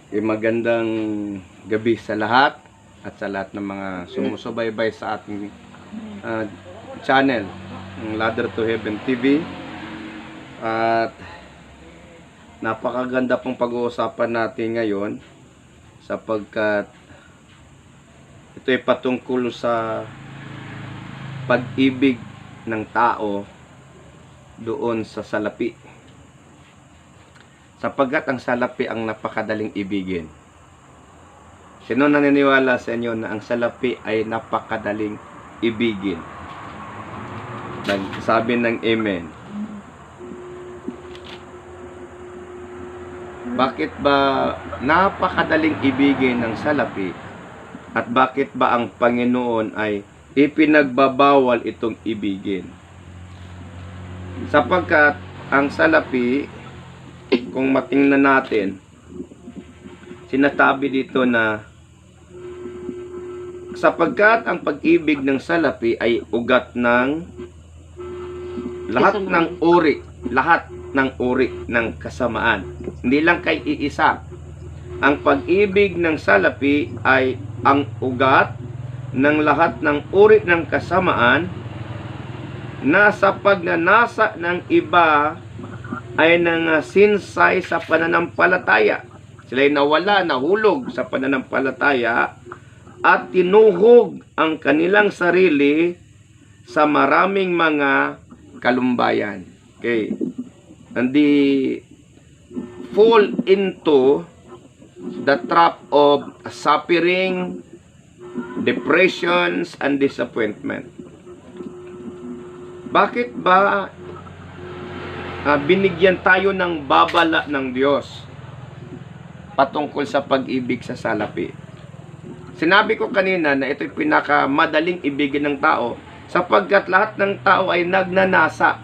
Magandang gabi sa lahat at sa lahat ng mga sumusubaybay sa ating channel, ng Ladder to Heaven TV. At napakaganda pong pag-uusapan natin ngayon sapagkat ito ay patungkol sa pag-ibig ng tao doon sa salapi. Sapagkat ang salapi ang napakadaling ibigin. Sino naniniwala sa inyo na ang salapi ay napakadaling ibigin? Nagsabi ng amen. Bakit ba napakadaling ibigin ng salapi? At bakit ba ang Panginoon ay ipinagbabawal itong ibigin? Sapagkat ang salapi, kung matingnan natin, sinasabi dito na sapagkat ang pag-ibig ng salapi ay ugat ng lahat ng uri ng kasamaan. Hindi lang kay iisa. Ang pag-ibig ng salapi ay ang ugat ng lahat ng uri ng kasamaan na sa pagnanasa ng iba ay nansinsay sa pananampalataya. Sila'y nawala, nahulog sa pananampalataya at tinuhog ang kanilang sarili sa maraming mga kalumbayan. Okay. And they fall into the trap of suffering, depressions, and disappointment. Bakit ba binigyan tayo ng babala ng Diyos patungkol sa pag-ibig sa salapi? Sinabi ko kanina na ito'y pinakamadaling ibigin ng tao sapagkat lahat ng tao ay nagnanasa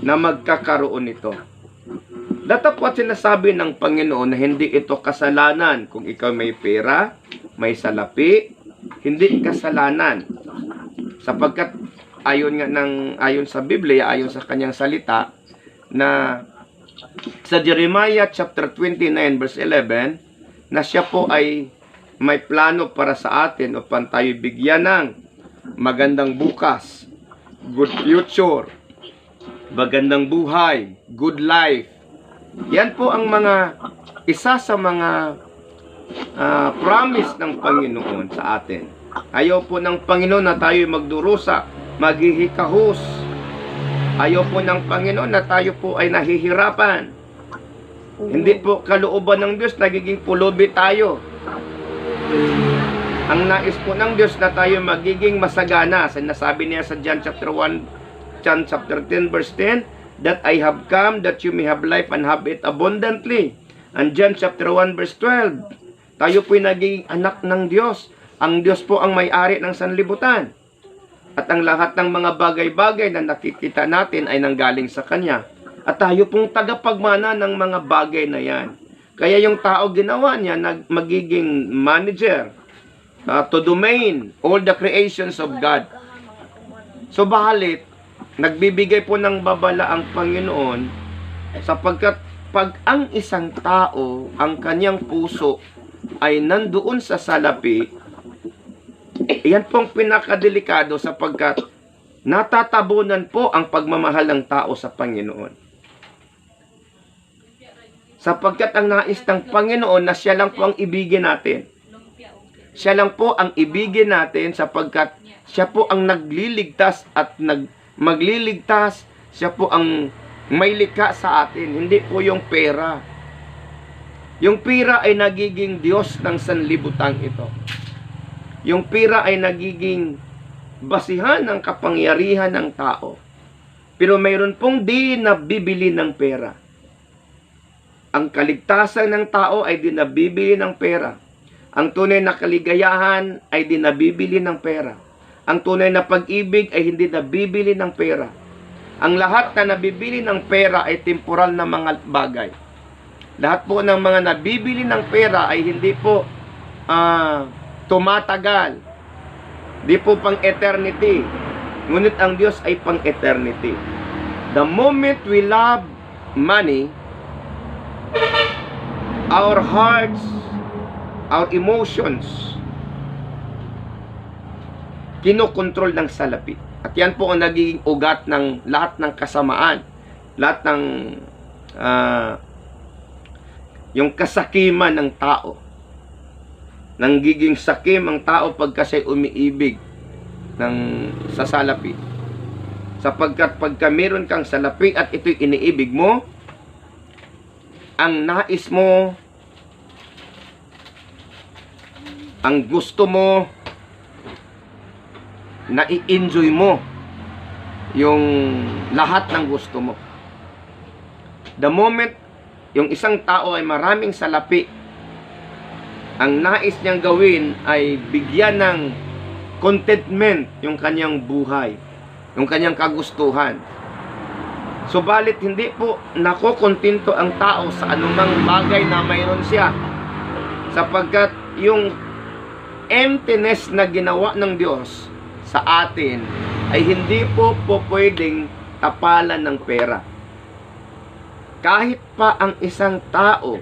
na magkakaroon nito. Datapwat sinasabi ng Panginoon na hindi ito kasalanan kung ikaw may pera, may salapi, hindi kasalanan. Sapagkat ayon sa Biblia, ayon sa kanyang salita, na sa Jeremiah chapter 29 verse 11, na siya po ay may plano para sa atin upang tayo bigyan ng magandang bukas, good future, magandang buhay, good life. Yan po ang isa sa mga promise ng Panginoon sa atin. Ayaw po ng Panginoon na tayo magdurusa, maghihikahus. Ayaw po ng Panginoon na tayo po ay nahihirapan. Hindi po kalooban ng Diyos, nagiging pulubi tayo. Ang nais po ng Diyos na tayo magiging masagana. Sinasabi niya sa John chapter 10 verse 10, that I have come that you may have life and have it abundantly. And John chapter 1 verse 12, tayo po'y naging anak ng Diyos. Ang Diyos po ang may-ari ng sanlibutan. At ang lahat ng mga bagay-bagay na nakikita natin ay nanggaling sa Kanya. At tayo pong tagapagmana ng mga bagay na yan. Kaya yung tao ginawa niya, magiging manager, to domain all the creations of God. So bahalit, nagbibigay po ng babala ang Panginoon sapagkat pag ang isang tao, ang kanyang puso ay nandoon sa salapi, yan pong pinakadelikado sapagkat natatabunan po ang pagmamahal ng tao sa Panginoon. Sapagkat ang nais ng Panginoon na siya lang po ang ibigin natin. Siya lang po ang ibigin natin sapagkat siya po ang nagliligtas at magliligtas. Siya po ang may likha sa atin, hindi po yung pera. Yung pera ay nagiging Diyos ng sanlibutan ito. Yung pera ay nagiging basihan ng kapangyarihan ng tao. Pero mayroon pong di nabibili ng pera. Ang kaligtasan ng tao ay di nabibili ng pera. Ang tunay na kaligayahan ay di nabibili ng pera. Ang tunay na pag-ibig ay hindi nabibili ng pera. Ang lahat na nabibili ng pera ay temporal na mga bagay. Lahat po ng mga nabibili ng pera ay hindi po tumatagal. Di po pang eternity. Ngunit ang Diyos ay pang eternity. The moment we love money, our hearts, our emotions, kinokontrol ng salapi. At yan po ang nagiging ugat ng lahat ng kasamaan, lahat ng yung kasakiman ng tao. Nanggiging sakim ang tao pagka siya umiibig sa salapi. Sapagkat pagka meron kang salapi at ito'y iniibig mo, ang nais mo, ang gusto mo, nai-enjoy mo yung lahat ng gusto mo. The moment yung isang tao ay maraming salapi, ang nais niyang gawin ay bigyan ng contentment yung kanyang buhay, yung kanyang kagustuhan. Subalit hindi po nakokontento ang tao sa anumang bagay na mayroon siya, sapagkat yung emptiness na ginawa ng Diyos sa atin ay hindi po pwedeng tapalan ng pera. Kahit pa ang isang tao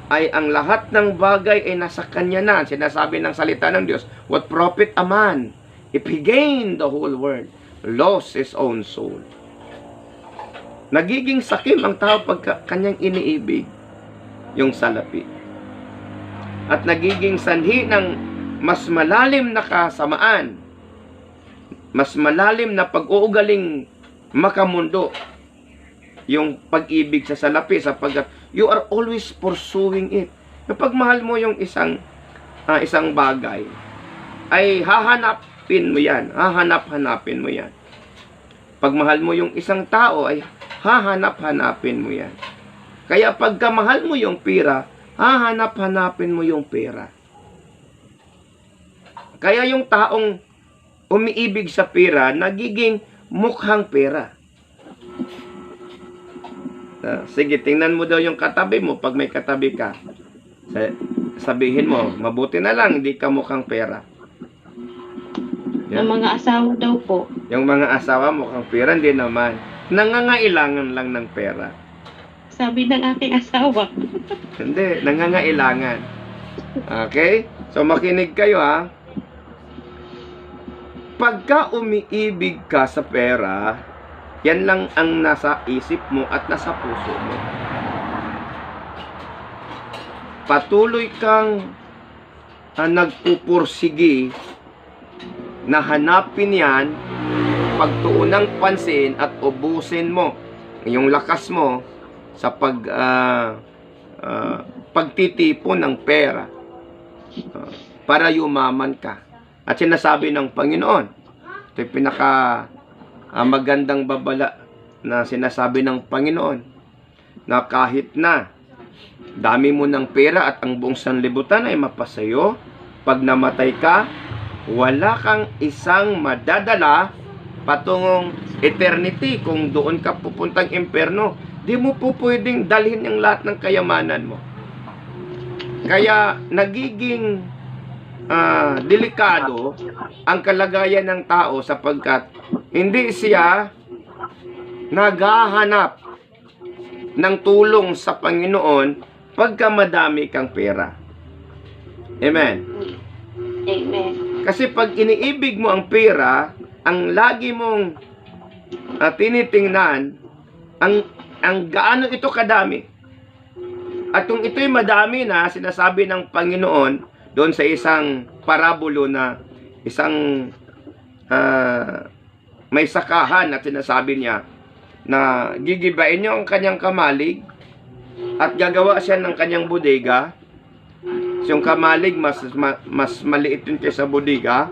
ay ang lahat ng bagay ay nasa kanya na, sinasabi ng salita ng Diyos, what profit a man if he gain the whole world, lost his own soul. Nagiging sakim ang tao pag kanyang iniibig yung salapi. At nagiging sanhi ng mas malalim na kasamaan, mas malalim na pag-uugaling makamundo yung pag-ibig sa salapi, sapagkat you are always pursuing it. Kapag mahal mo yung isang bagay, ay hahanapin mo yan, hahanap-hanapin mo yan. Pag mahal mo yung isang tao, ay hahanap-hanapin mo yan. Kaya pagka mahal mo yung pera, hahanap-hanapin mo yung pera. Kaya yung taong umiibig sa pera, nagiging mukhang pera. Sige, tingnan mo daw yung katabi mo pag may katabi ka. Sabihin mo, mabuti na lang, hindi ka mukhang pera. Yung mga asawa daw po. Yung mga asawa mukhang pera, hindi naman. Nangangailangan lang ng pera. Sabi ng aking asawa. Hindi, nangangailangan. Okay? So makinig kayo ha. Pagka umiibig ka sa pera, yan lang ang nasa isip mo at nasa puso mo. Patuloy kang nagpupursigi na hanapin yan, pagtuon ng pansin at ubusin mo yung lakas mo sa pagtitipon ng pera para yumaman ka. At sinasabi ng Panginoon, ito yung magandang babala na sinasabi ng Panginoon, na kahit na dami mo ng pera at ang buong sanlibutan ay mapasayo, pag namatay ka, wala kang isang madadala patungong eternity. Kung doon ka pupuntang impyerno, di mo po pwedeng dalhin yung lahat ng kayamanan mo. Kaya nagiging delikado ang kalagayan ng tao, sapagkat hindi siya naghahanap ng tulong sa Panginoon pagka madami kang pera. Amen. Amen. Kasi pag iniibig mo ang pera, ang lagi mong tinitingnan, ang gaano ito kadami. At kung ito'y madami na, sinasabi ng Panginoon doon sa isang parabulo na isang may sakahan, at sinasabi niya na gigibain niyo ang kanyang kamalig at gagawa siya ng kanyang bodega. So, yung kamalig mas maliit yun kaysa bodega,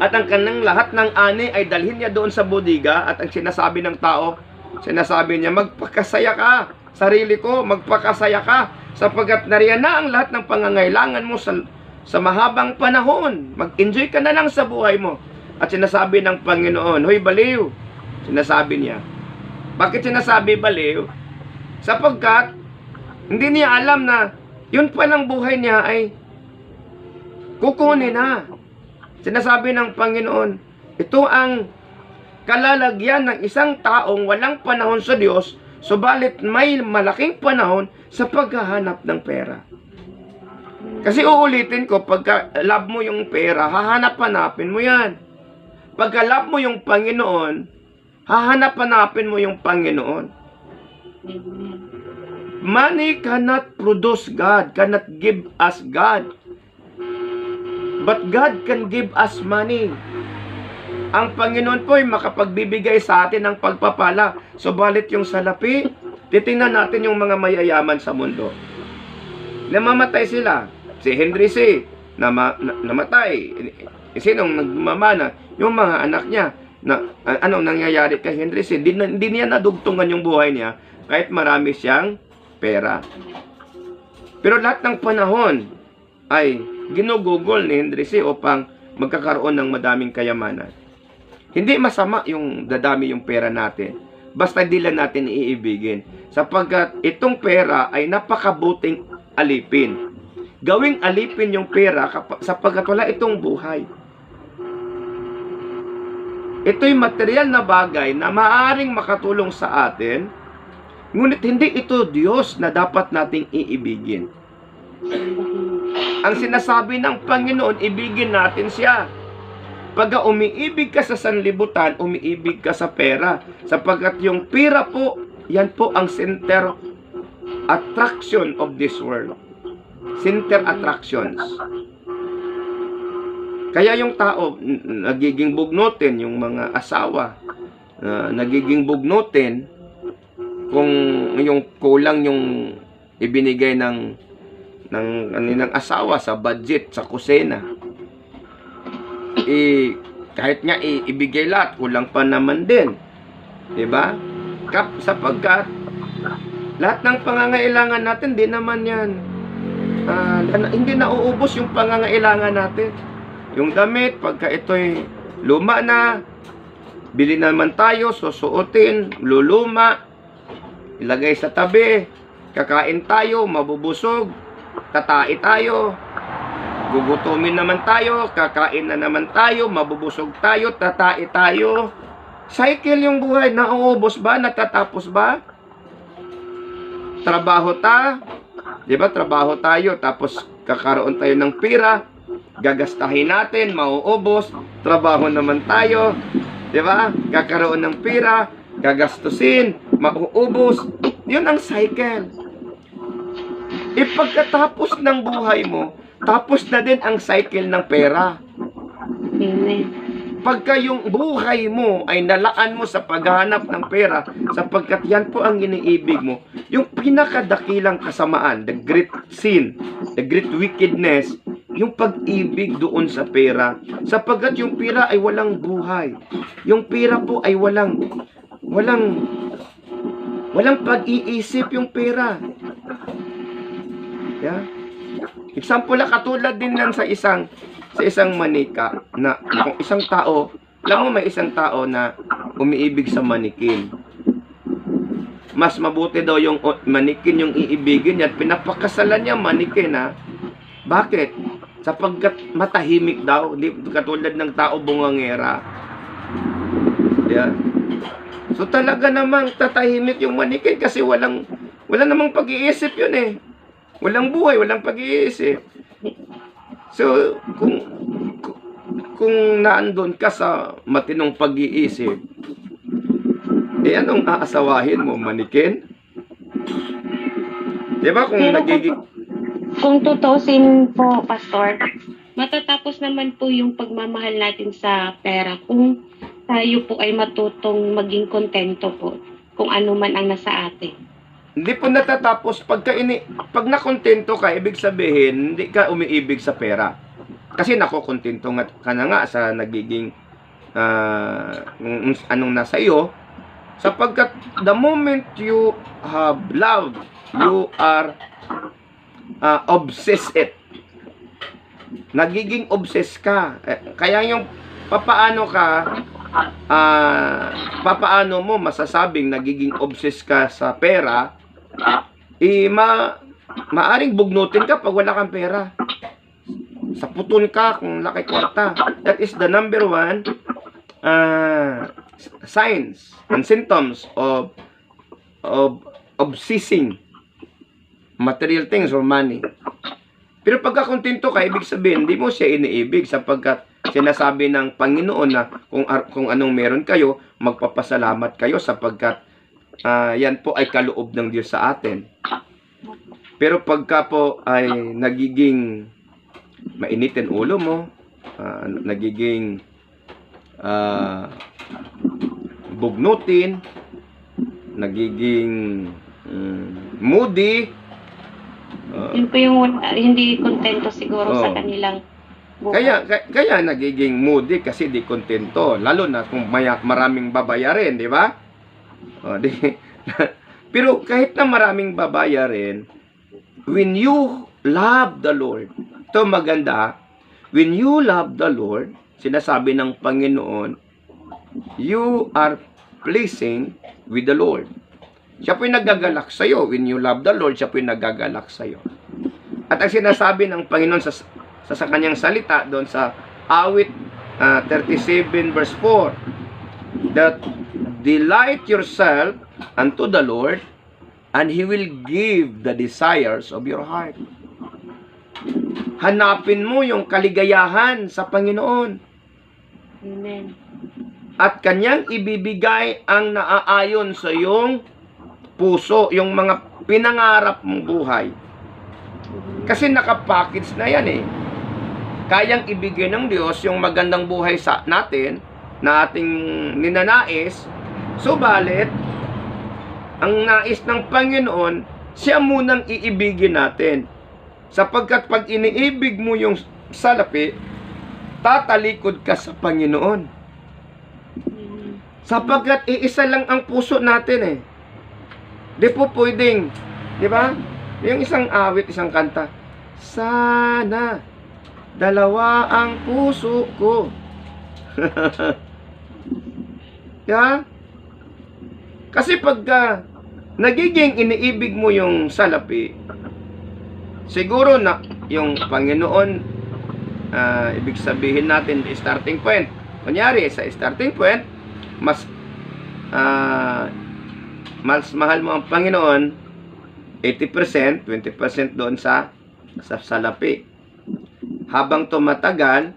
at ang kanyang lahat ng ani ay dalhin niya doon sa bodega. At ang sinasabi ng tao, sinasabi niya, magpakasaya ka, sarili ko, magpakasaya ka, sapagkat nariyan na ang lahat ng pangangailangan mo sa mahabang panahon. Mag-enjoy ka na lang sa buhay mo. At sinasabi ng Panginoon, hoy baliw, sinasabi niya. Bakit sinasabi baliw? Sapagkat hindi niya alam na yun pa ng buhay niya ay kukunin na. Sinasabi ng Panginoon, ito ang kalalagyan ng isang taong walang panahon sa Diyos, Subalit may malaking panahon sa paghahanap ng pera. Kasi uulitin ko, pagka love mo yung pera, hahanap-hanapin mo yan. Pagka love mo yung Panginoon, hahanap-hanapin mo yung Panginoon. Amen. Money cannot produce God, cannot give us God. But God can give us money. Ang Panginoon po ay makapagbibigay sa atin ng pagpapala. Subalit yung salapi, titingnan natin yung mga mayayaman sa mundo. Namamatay sila. Si Henry C. namatay. Sinong nagmamana? Yung mga anak niya. Anong nangyayari kay Henry C? Hindi niya nadugtungan yung buhay niya kahit marami siyang pera. Pero lahat ng panahon ay ginugugol ni Henry C. upang magkakaroon ng madaming kayamanan. Hindi masama yung dadami yung pera natin. Basta di lang natin iibigin. Sapagkat itong pera ay napakabuting alipin. Gawing alipin yung pera sapagkat wala itong buhay. Ito'y material na bagay na maaaring makatulong sa atin, ngunit hindi ito Diyos na dapat nating iibigin. Ang sinasabi ng Panginoon, ibigin natin siya. Pagka umiibig ka sa sanlibutan, umiibig ka sa pera. Sapagkat yung pera po, yan po ang center attraction of this world. Center attractions. Kaya yung tao, nagiging bugnutin, yung mga asawa, nagiging bugnutin kung yung kulang yung ibinigay ng asawa sa budget, sa kusina. Kahit nga ibigay lahat, kulang pa naman din. Diba? Sapagkat lahat ng pangangailangan natin, di naman yan. Hindi nauubos yung pangangailangan natin. Yung damit, pagka ito'y luma na, bili naman tayo, susuotin, luluma, ilagay sa tabi, kakain tayo, mabubusog, tatai tayo, gugutumin naman tayo, kakain na naman tayo, mabubusog tayo, tatai tayo. Cycle yung buhay, nauubos ba? Natatapos ba? Trabaho diba? Trabaho tayo, tapos kakaroon tayo ng pira, gagastahin natin, mauubos, trabaho naman tayo, diba? Kakaroon ng pira, gagastusin, mauubos. Yun ang cycle. Pagkatapos ng buhay mo, tapos na din ang cycle ng pera. Amen. Pagka yung buhay mo ay nalaan mo sa paghahanap ng pera, sapagkat yan po ang iniibig mo, yung pinakadakilang kasamaan, the great sin, the great wickedness, yung pag-ibig doon sa pera, sapagkat yung pera ay walang buhay. Yung pera po ay walang pag-iisip yung pera. Yeah. Example, katulad din lang sa isang manika na kung isang tao, alam mo may isang tao na umiibig sa manikin. Mas mabuti daw yung manikin yung iibigin niya at pinapakasalan niya manikin, ha. Bakit? Sapagkat matahimik daw, di katulad ng tao bungangera. Yeah. So talaga namang tatahimik yung manikin kasi wala namang pag-iisip yun eh. Walang buhay, walang pag-iisip. So, kung naandun ka sa matinong pag-iisip, anong aasawahin mo, manikin? Diba kung Pero nagiging... Kung tutusin po, Pastor, matatapos naman po yung pagmamahal natin sa pera kung tayo po ay matutong maging kontento po kung ano man ang nasa atin. Hindi po natatapos. Pag nakontento ka, ibig sabihin, hindi ka umiibig sa pera. Kasi nakokontento ka na nga sa nagiging anong nasa iyo. Sapagkat the moment you have love, you are obsessed. Nagiging obsessed ka. Kaya yung papaano mo masasabing nagiging obsessed ka sa pera, maaring bugnutin ka pag wala kang pera. Saputon ka kung laki kwarta. That is the number one signs and symptoms of of seizing material things or money. Pero pagka kontento ka, ibig sabihin, hindi mo siya iniibig sapagkat sinasabi ng Panginoon na kung anong meron kayo, magpapasalamat kayo sapagkat yan po ay kaloob ng Diyos sa atin. Pero pagka po ay nagiging mainitin ulo mo, nagiging bugnutin, nagiging moody, Yun po yung hindi kontento siguro sa Oo. kanilang buhay. kaya nagiging moody kasi di kontento, lalo na kung maraming babayarin, di ba? Pero kahit na maraming babayarin, when you love the Lord, ito maganda, when you love the Lord, sinasabi ng Panginoon, you are pleasing with the Lord. Siya po'y nagagalak sa'yo. When you love the Lord, siya po'y nagagalak sa'yo. At ang sinasabi ng Panginoon sa kanyang salita doon sa awit 37 verse 4, that delight yourself unto the Lord, and He will give the desires of your heart. Hanapin mo yung kaligayahan sa Panginoon. Amen. At kanyang ibibigay ang naaayon sa iyong puso, yung mga pinangarap mong buhay. Kasi nakapackage na yan eh. Kayang ibigay ng Diyos yung magandang buhay sa natin na ating ninanais. Subalit, ang nais ng Panginoon, siya munang iibigin natin. Sapagkat pag iniibig mo yung salapi, tatalikod ka sa Panginoon. Sapagkat iisa lang ang puso natin eh. Di po pwedeng, di ba? Yung isang awit, isang kanta, sana dalawa ang puso ko. Yeah? Kasi pagka nagiging iniibig mo yung salapi, siguro na yung Panginoon, ibig sabihin natin, starting point. Kunyari, sa starting point, mas mahal mo ang Panginoon, 80%, 20% doon sa salapi. Habang tumatagal,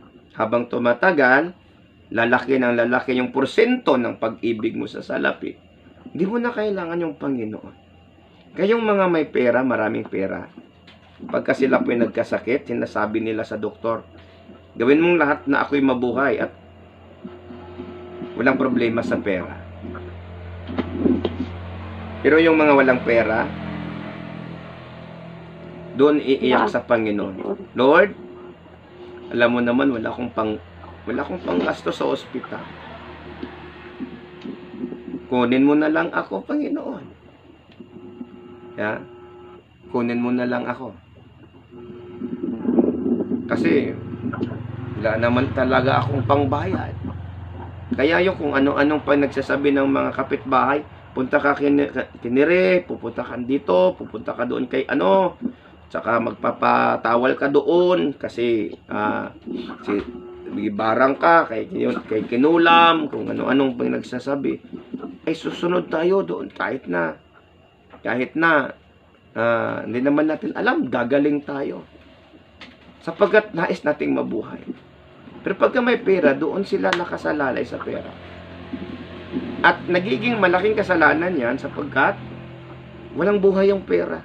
lalaki yung porsyento ng pag-ibig mo sa salapi. Hindi mo na kailangan yung Panginoon. Kayong mga may pera, maraming pera, pagka sila po'y nagkasakit, sinasabi nila sa doktor, gawin mong lahat na ako'y mabuhay at walang problema sa pera. Pero yung mga walang pera, doon iiyak sa Panginoon. Lord, alam mo naman wala akong panggasto sa ospital. Kunin mo na lang ako, Panginoon. Yeah? Kunin mo na lang ako. Kasi wala naman talaga akong pangbayad. Kaya yung kung ano-anong pa nagsasabi ng mga kapitbahay, punta ka kinire, pupunta ka dito, pupunta ka doon kay tsaka magpapatawal ka doon kasi barang ka kay kinulam, kung ano-anong pang nagsasabi, ay susunod tayo doon kahit na hindi naman natin alam, gagaling tayo sapagkat nais nating mabuhay. Pero pagka may pera, doon sila nakasalalay sa pera. At nagiging malaking kasalanan yan sapagkat walang buhay yung pera.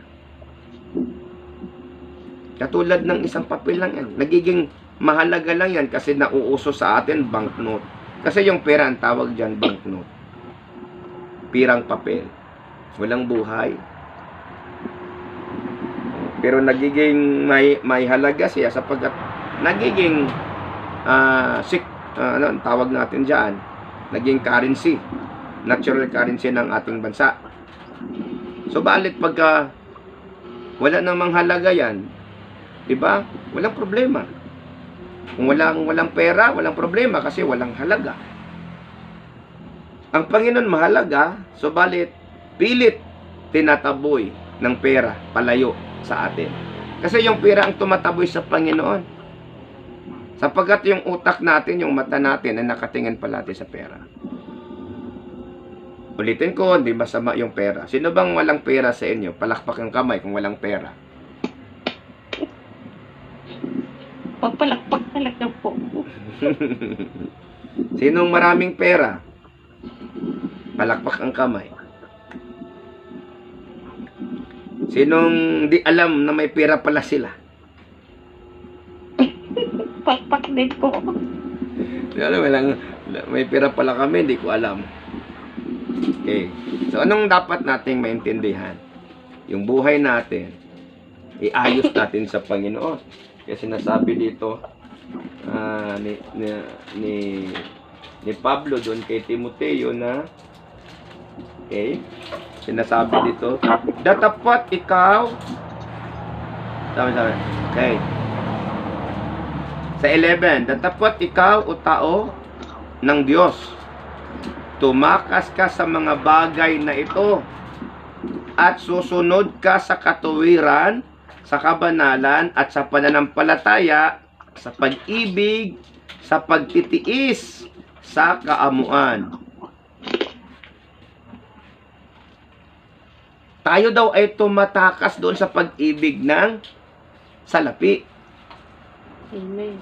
Katulad ng isang papel lang yan. Nagiging mahalaga lang yan kasi nauuso sa atin banknote. Kasi yung pera ang tawag dyan, banknote. Pirang papel. Walang buhay. Pero nagiging may halaga siya sapagkat nagiging ang tawag natin dyan, naging currency, natural currency ng ating bansa. So balit pagka wala namang halaga yan, diba? Walang problema. Kung walang pera, walang problema kasi walang halaga. Ang Panginoon mahalaga, so balit pilit tinataboy ng pera palayo sa atin. Kasi yung pera ang tumataboy sa Panginoon. Sapagkat yung utak natin, yung mata natin ay nakatingin palagi sa pera. Ulitin ko, hindi masama yung pera. Sino bang walang pera sa inyo? Palakpak ang kamay kung walang pera. Papalakpak talaga po. Sinong maraming pera? Palakpak ang kamay. Sinong di alam na may pera pala sila? Pakpak din po. Di alam, may pera pala kami, hindi ko alam. Okay. So, anong dapat nating maintindihan? Yung buhay natin, iayos natin sa Panginoon. Kasi sinasabi dito ni Pablo doon kay Timoteo na sinasabi dito, datapat ikaw sabi. Okay. Sa 11, datapat ikaw o tao ng Diyos. Tumakas ka sa mga bagay na ito at susunod ka sa katuwiran, sa kabanalan at sa pananampalataya, sa pag-ibig, sa pagtitiis, sa kaamuan. Tayo daw ay tumatakas doon sa pag-ibig ng salapi. Amen.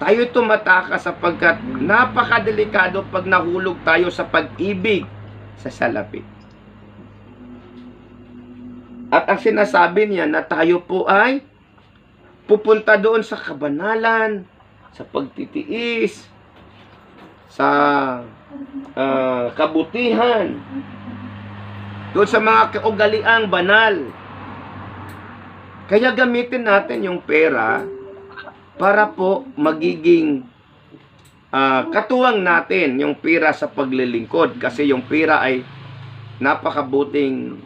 Tayo tumatakas sapagkat napakadelikado pag nahulog tayo sa pag-ibig sa salapi. At ang sinasabi niya na tayo po ay pupunta doon sa kabanalan, sa pagtitiis, sa kabutihan, doon sa mga kaugaliang banal. Kaya gamitin natin yung pera para po magiging katuwang natin yung pera sa paglilingkod. Kasi yung pera ay napakabuting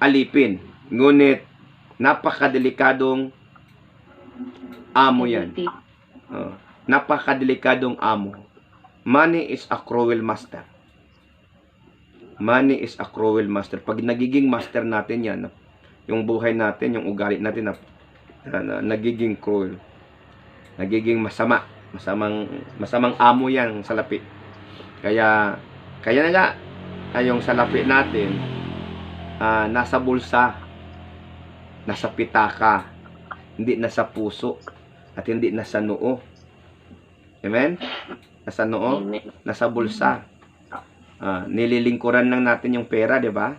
alipin. Ngunit napakadelikadong amo yan. Napakadelikadong amo. Money is a cruel master. Money is a cruel master. Pag nagiging master natin yan, yung buhay natin, yung ugali natin na nagiging cruel. Nagiging masama. Masamang amo yan sa salapi. Kaya na nga, yung salapi natin, nasa bulsa, nasa pitaka, hindi nasa puso, at hindi nasa noo. Amen? Nasa noo, nasa bulsa. Nililingkuran lang natin yung pera, di ba?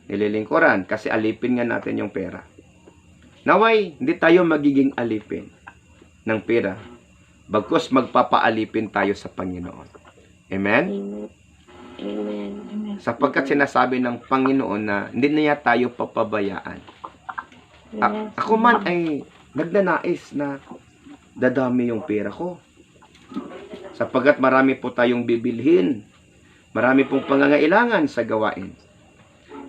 Nililingkuran kasi alipin nga natin yung pera. Naway, hindi tayo magiging alipin ng pera. Bagkus magpapaalipin tayo sa Panginoon. Amen? Amen. Sapagkat sinasabi ng Panginoon na hindi niya tayo papabayaan. Ako man ay nagnanais na dadami yung pera ko. Sapagkat marami po tayong bibilhin. Marami pong pangangailangan sa gawain.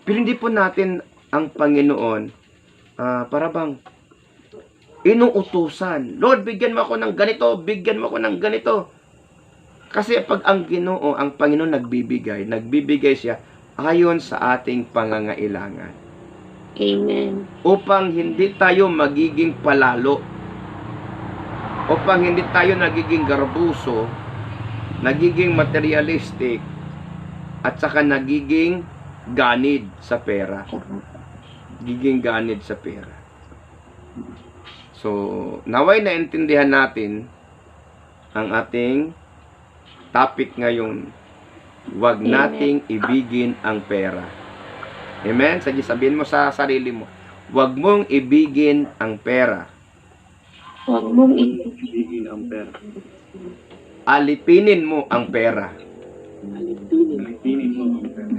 Pero hindi po natin ang Panginoon para bang inuutusan. Lord, bigyan mo ako ng ganito, bigyan mo ako ng ganito. Kasi pag ang Ginoo, ang Panginoon nagbibigay siya ayon sa ating pangangailangan. Amen. Upang hindi tayo magiging palalo. Upang hindi tayo nagiging garbuso, nagiging materialistic, at saka nagiging ganid sa pera. Giging ganid sa pera. So, naway naintindihan natin ang ating topic ngayon. Huwag nating ibigin ang pera. Amen? Sige, sabihin mo sa sarili mo, huwag mong ibigin ang pera. Huwag mong ibigin ang pera. Alipinin mo ang pera.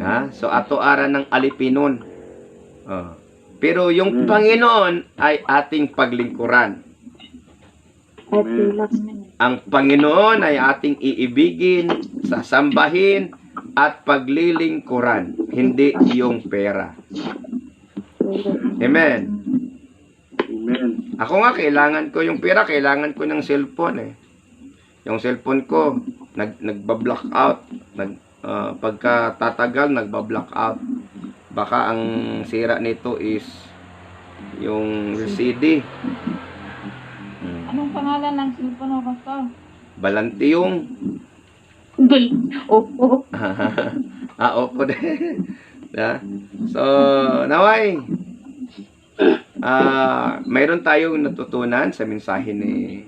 Ha? So, ato-ara ng alipinon. Pero yung Panginoon ay ating paglingkuran. Ang Panginoon ay ating iibigin, sasambahin, at paglilingkuran. Hindi yung pera. Amen. Amen. Ako nga, kailangan ko yung pera, kailangan ko ng cellphone eh. Yung cellphone ko, nagba-block out. Pagka tatagal, nagba-block out. Baka ang sira nito is yung CD. Anong pangalan ng cellphone mo, Pastor? Balantiyong. Opo. Opo din. Yeah. So, naway, mayroon tayong natutunan sa mensahe ni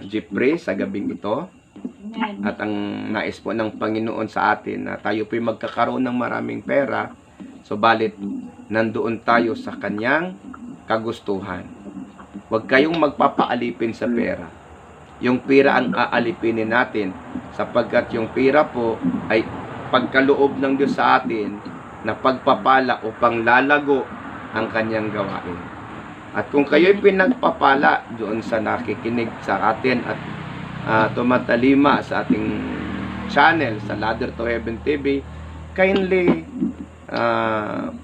Jeffrey sa gabing ito. At ang nais po ng Panginoon sa atin na tayo po'y magkakaroon ng maraming pera, subalit nandoon tayo sa kanyang kagustuhan. Huwag kayong magpapaalipin sa pera. Yung pera ang aalipinin natin, sapagkat yung pera po ay pagkaloob ng Diyos sa atin na pagpapala upang lalago ang kanyang gawain. At kung kayo'y pinagpapala doon sa nakikinig sa atin at tumatalima sa ating channel sa Ladder to Heaven TV, kindly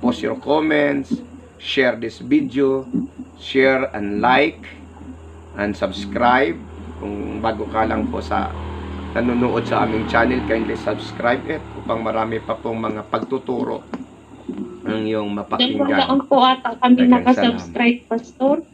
post your comments, share this video, share and like and subscribe. Kung bago ka lang po sa nanonood sa aming channel, kindly subscribe it upang marami pa pong mga pagtuturo ang iyong Dalawa mapakinggan. lang po ata kami Daghang nakasubscribe, Pastor.